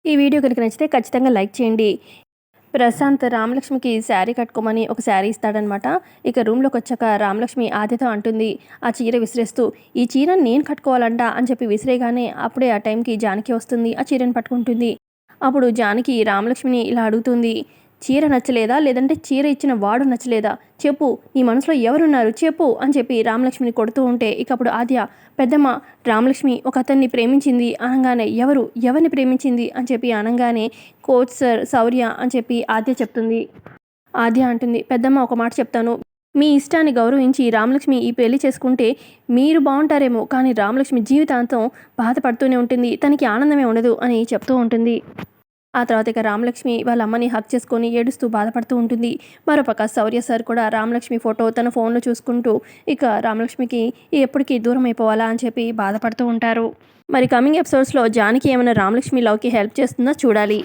ఈ వీడియో కనుక నచ్చితే ఖచ్చితంగా లైక్ చేయండి. ప్రశాంత్ రామలక్ష్మికి శారీ కట్టుకోమని ఒక శారీ ఇస్తాడనమాట. ఇక రూమ్లోకి వచ్చాక రామలక్ష్మి ఆద్యతో అంటుంది ఆ చీర విసిరేస్తూ, ఈ చీర నేను కట్టుకోవాలంట అని చెప్పి విసిరేగానే అప్పుడే ఆ టైంకి జానకి వస్తుంది. ఆ చీరను పట్టుకుంటుంది. అప్పుడు జానకి రామలక్ష్మిని ఇలా అడుగుతుంది, చీర నచ్చలేదా, లేదంటే చీర ఇచ్చిన వాడు నచ్చలేదా, చెప్పు, నీ మనసులో ఎవరున్నారు చెప్పు అని చెప్పి రామలక్ష్మిని కొడుతూ ఉంటే ఇక అప్పుడు ఆద్య, పెద్దమ్మ, రామలక్ష్మి ఒక అతన్ని ప్రేమించింది అనగానే ఎవరిని ప్రేమించింది అని చెప్పి అనగానే కోచ్ సార్ శౌర్య అని చెప్పి ఆద్య చెప్తుంది. ఆద్య అంటుంది, పెద్దమ్మ ఒక మాట చెప్తాను, మీ ఇష్టాన్ని గౌరవించి రామలక్ష్మి ఈ పెళ్లి చేసుకుంటే మీరు బాగుంటారేమో, కానీ రామలక్ష్మి జీవితాంతం బాధపడుతూనే ఉంటుంది, తనకి ఆనందమే ఉండదు అని చెప్తూ ఉంటుంది. ఆ తర్వాత ఇక రామలక్ష్మి వాళ్ళ అమ్మని హక్ చేసుకొని ఏడుస్తూ బాధపడుతూ ఉంటుంది. మరోపక్క శౌర్య సార్ కూడా రామలక్ష్మి ఫోటో తన ఫోన్లో చూసుకుంటూ ఇక రామలక్ష్మికి ఎప్పటికీ దూరం అయిపోవాలా అని చెప్పి బాధపడుతూ ఉంటారు. మరి కమింగ్ ఎపిసోడ్స్లో జానకి ఏమైనా రామలక్ష్మి లవ్కి హెల్ప్ చేస్తుందో చూడాలి.